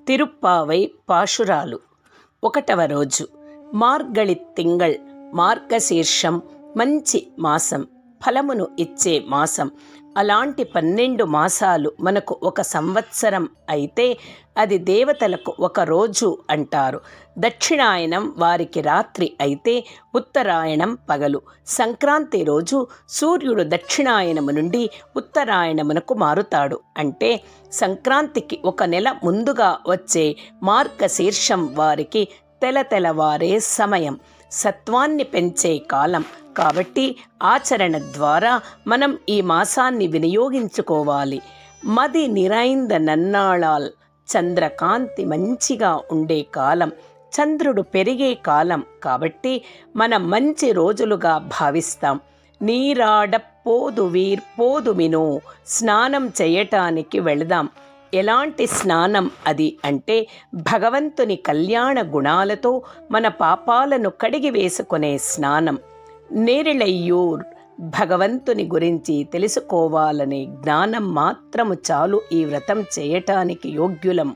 తిరుప్పావై పాశురాలు 1వ రోజు. మార్గళి తింగళ్, మార్గశీర్షం మంచి మాసం, ఫలమును ఇచ్చే మాసం. అలాంటి 12 మాసాలు మనకు ఒక సంవత్సరం అయితే అది దేవతలకు ఒక రోజు అంటారు. దక్షిణాయనం వారికి రాత్రి అయితే ఉత్తరాయణం పగలు. సంక్రాంతి రోజు సూర్యుడు దక్షిణాయనము నుండి ఉత్తరాయణమునకు మారుతాడు. అంటే సంక్రాంతికి 1 నెల ముందుగా వచ్చే మార్గశీర్షం వారికి తెలతెలవారే సమయం, సత్వాన్ని పెంచే కాలం. కాబట్టి ఆచరణ ద్వారా మనం ఈ మాసాన్ని వినియోగించుకోవాలి. మది నిరైంద నన్నాళాల్, చంద్రకాంతి మంచిగా ఉండే కాలం, చంద్రుడు పెరిగే కాలం. కాబట్టి మనం మంచి రోజులుగా భావిస్తాం. నీరాడపోదుమినో, స్నానం చేయటానికి వెళదాం. ఎలాంటి స్నానం అది అంటే భగవంతుని కళ్యాణ గుణాలతో మన పాపాలను కడిగి వేసుకునే స్నానం. నేరిళయ్యూర్, భగవంతుని గురించి తెలుసుకోవాలనే జ్ఞానం మాత్రము చాలు ఈ వ్రతం చేయటానికి యోగ్యులం.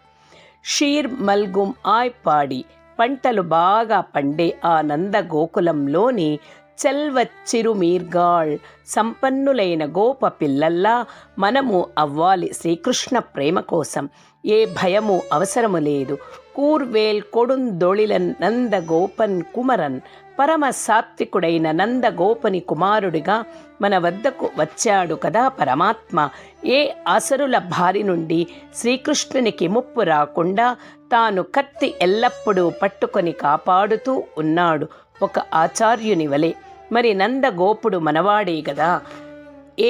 షీర్ మల్గుం ఆయపాడి, పంటలు బాగా పండే ఆ నంద గోకులంలోని చెల్వచ్చిరుమీర్గాళ్, సంపన్నులైన గోప పిల్లల్లా మనము అవ్వాలి శ్రీకృష్ణ ప్రేమ కోసం. ఏ భయము అవసరము లేదు. కూర్వేల్ కొడుందొళిలన్ నంద గోపన్ కుమరన్, పరమ సాత్వికుడైన నందగోపని కుమారుడిగా మన వద్దకు వచ్చాడు కదా పరమాత్మ. ఏ అసురుల బారి నుండి శ్రీకృష్ణునికి ముప్పు రాకుండా తాను కత్తి ఎల్లప్పుడూ పట్టుకొని కాపాడుతూ ఉన్నాడు, ఒక ఆచార్యుని వలె. మరి నందగోపుడు మనవాడే గదా.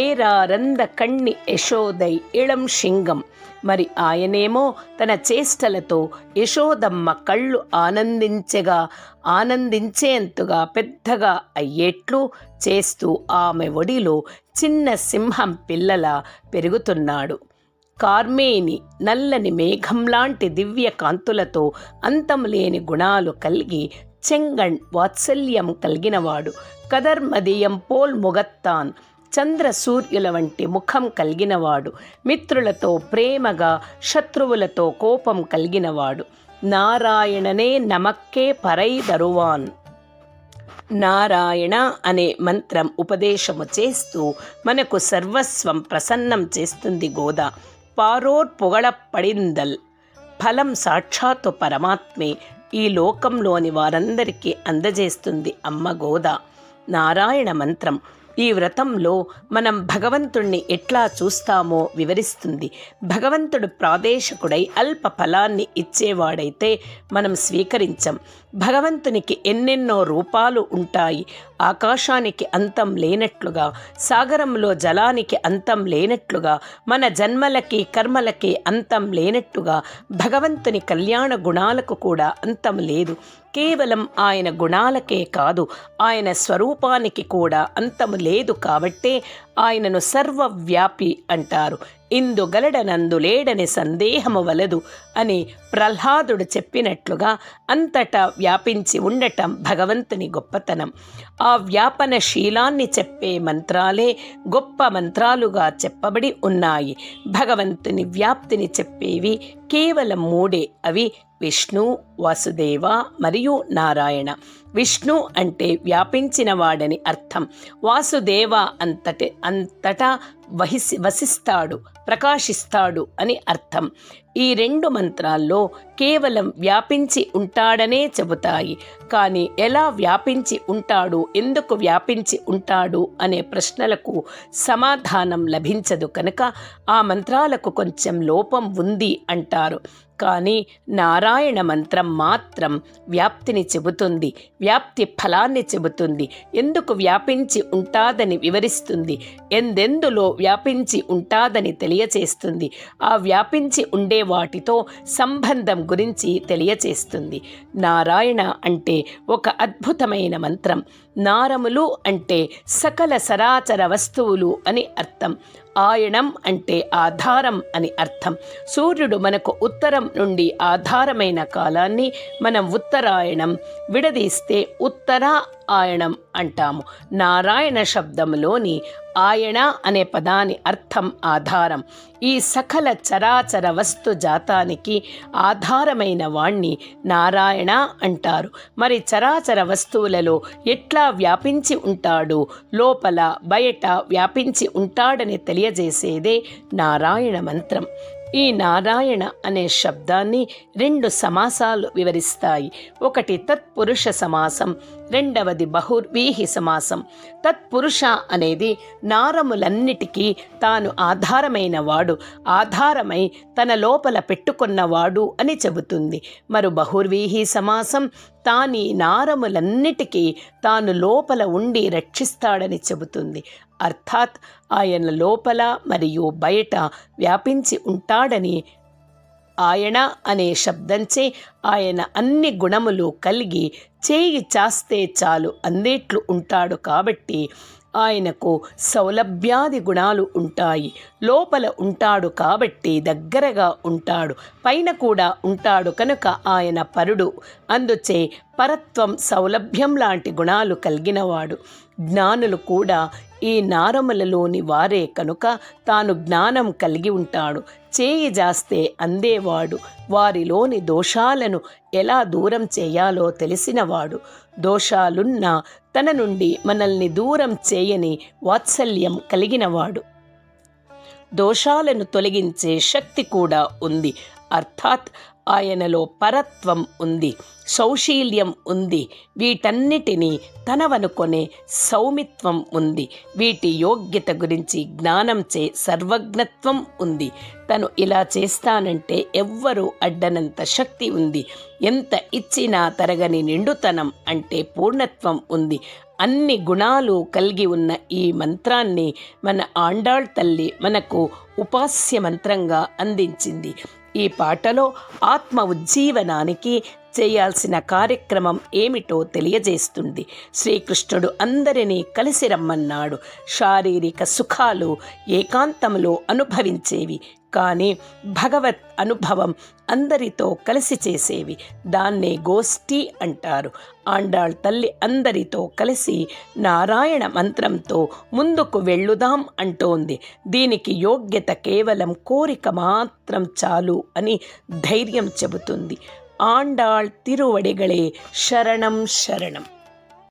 ఏరారంద కణ్ణి యశోదై ఇళం శింగం, మరి ఆయనేమో తన చేష్టలతో యశోదమ్మ కళ్ళు ఆనందించేంతగా పెద్దగా అయ్యేట్లు చేస్తూ ఆమె ఒడిలో చిన్న సింహం పిల్లలా పెరుగుతున్నాడు. కార్మేని, నల్లని మేఘంలాంటి దివ్య కాంతులతో అంతం లేని గుణాలు కలిగి చెంగణ్, వాత్సల్యం కలిగినవాడు. కదర్మదియం పోల్ ముగత్తాన్, చంద్ర సూర్యుల వంటి ముఖం కలిగినవాడు. మిత్రులతో ప్రేమగా, శత్రువులతో కోపం కలిగినవాడు. నారాయణనే నమక్కే పరై దరువాన్, నారాయణ అనే మంత్రం ఉపదేశము చేస్తూ మనకు సర్వస్వం ప్రసన్నం చేస్తుంది గోద. పారోర్ పుగళపడిందల్, ఫలం సాక్షాత్తు పరమాత్మే ఈ లోకంలోని వారందరికీ అందజేస్తుంది అమ్మ గోద. నారాయణ మంత్రం ఈ వ్రతంలో మనం భగవంతుణ్ణి ఎట్లా చూస్తామో వివరిస్తుంది. భగవంతుడు ప్రాదేశికుడై అల్ప ఫలాన్ని ఇచ్చేవాడైతే మనం స్వీకరించం. భగవంతునికి ఎన్నెన్నో రూపాలు ఉంటాయి. ఆకాశానికి అంతం లేనట్లుగా, సాగరంలో జలానికి అంతం లేనట్లుగా, మన జన్మలకి కర్మలకి అంతం లేనట్టుగా భగవంతుని కళ్యాణ గుణాలకు కూడా అంతం లేదు. కేవలం ఆయన గుణాలకే కాదు, ఆయన స్వరూపానికి కూడా అంతము లేదు. కాబట్టే ఆయనను సర్వవ్యాపి అంటారు. ఇందుగలడనందు లేడని సందేహము వలదు అని ప్రహ్లాదుడు చెప్పినట్లుగా అంతటా వ్యాపించి ఉండటం భగవంతుని గొప్పతనం. ఆ వ్యాపన శీలాన్ని చెప్పే మంత్రాలే గొప్ప మంత్రాలుగా చెప్పబడి ఉన్నాయి. భగవంతుని వ్యాప్తిని చెప్పేవి కేవలం 3. అవి విష్ణు, వాసుదేవ మరియు నారాయణ. విష్ణు అంటే వ్యాపించిన వాడని అర్థం. వాసుదేవ అంతటా వసిస్తాడు, ప్రకాశిస్తాడు అని అర్థం. ఈ 2 మంత్రాల్లో కేవలం వ్యాపించి ఉంటాడనే చెబుతాయి. కానీ ఎలా వ్యాపించి ఉంటాడు, ఎందుకు వ్యాపించి ఉంటాడు అనే ప్రశ్నలకు సమాధానం లభించదు. కనుక ఆ మంత్రాలకు కొంచెం లోపం ఉంది అంటారు. కానీ నారాయణ మంత్రం మాత్రం వ్యాప్తిని చెబుతుంది, వ్యాప్తి ఫలాన్ని చెబుతుంది, ఎందుకు వ్యాపించి ఉంటాదని వివరిస్తుంది, ఎందెందులో వ్యాపించి ఉంటాదని తెలియచేస్తుంది, ఆ వ్యాపించి ఉండే వాటితో సంబంధం గురించి తెలియచేస్తుంది. నారాయణ అంటే ఒక అద్భుతమైన మంత్రం. నారములు అంటే సకల సరాచర వస్తువులు అని అర్థం. ఆయనం అంటే ఆధారం అని అర్థం. సూర్యుడు మనకు ఉత్తరం నుండి ఆధారమైన కాలాన్ని మనం ఉత్తరాయణం, విడదీస్తే ఉత్తరా ఆయనం అంటాము. నారాయణ శబ్దంలోని ఆయన అనే పదాని అర్థం ఆధారం. ఈ సకల చరాచర వస్తు జాతానికి ఆధారమైన వాణ్ణి నారాయణ అంటారు. మరి చరాచర వస్తువులలో ఎట్లా వ్యాపించి ఉంటాడు, లోపల బయట వ్యాపించి ఉంటాడని తెలియజేసేదే నారాయణ మంత్రం. ఈ నారాయణ అనే శబ్దాన్ని 2 సమాసాలు వివరిస్తాయి. ఒకటి తత్పురుష సమాసం, రెండవది బహువ్రీహి సమాసం. తత్పురుష అనేది నారములన్నిటికీ తాను ఆధారమైన వాడు, ఆధారమై తన లోపల పెట్టుకున్నవాడు అని చెబుతుంది. మరి బహువ్రీహి సమాసం తాని నారములన్నిటికీ తాను లోపల ఉండి రక్షిస్తాడని చెబుతుంది. అర్థాత్ ఆయన లోపల మరియు బయట వ్యాపించి ఉంటాడని. ఆయన అనే శబ్దంచే ఆయన అన్ని గుణములు కలిగి చేయి చాస్తే చాలు అందేట్లు ఉంటాడు. కాబట్టి ఆయనకు సౌలభ్యాది గుణాలు ఉంటాయి. లోపల ఉంటాడు కాబట్టి దగ్గరగా ఉంటాడు, పైన కూడా ఉంటాడు కనుక ఆయన పరుడు. అందుచే పరత్వం, సౌలభ్యం లాంటి గుణాలు కలిగినవాడు. జ్ఞానులు కూడా ఈ నారములలోని వారే కనుక తాను జ్ఞానం కలిగి ఉంటాడు. చేయి జాస్తే అందేవాడు. వారిలోని దోషాలను ఎలా దూరం చేయాలో తెలిసినవాడు. దోషాలున్నా తన నుండి మనల్ని దూరం చేయని వాత్సల్యం కలిగినవాడు. దోషాలను తొలగించే శక్తి కూడా ఉంది. అర్థాత్ ఆయనలో పరత్వం ఉంది, సౌశీల్యం ఉంది. వీటన్నిటినీ తనవనుకొనే సౌమిత్వం ఉంది. వీటి యోగ్యత గురించి జ్ఞానంచే సర్వజ్ఞత్వం ఉంది. తను ఇలా చేస్తానంటే ఎవ్వరూ అడ్డనంత శక్తి ఉంది. ఎంత ఇచ్చినా తరగని నిండుతనం అంటే పూర్ణత్వం ఉంది. అన్ని గుణాలు కలిగి ఉన్న ఈ మంత్రాన్ని మన ఆండాళ్ తల్లి మనకు ఉపాస్య మంత్రంగా అందించింది. ఈ పాటలో ఆత్మ ఉజ్జీవనానికి చేయాల్సిన కార్యక్రమం ఏమిటో తెలియజేస్తుంది. శ్రీకృష్ణుడు అందరినీ కలిసి రమ్మన్నాడు. శారీరక సుఖాలు ఏకాంతంలో అనుభవించేవి, కానీ భగవత్ అనుభవం అందరితో కలిసి చేసేవి. దాన్నే గోష్ఠి అంటారు. ఆండాళ్ తల్లి అందరితో కలిసి నారాయణ మంత్రంతో ముందుకు వెళ్ళుదాం అంటోంది. దీనికి యోగ్యత కేవలం కోరిక మాత్రం చాలు అని ధైర్యం చెబుతుంది. ఆండాళ్ తిరువడిగళే శరణం శరణం.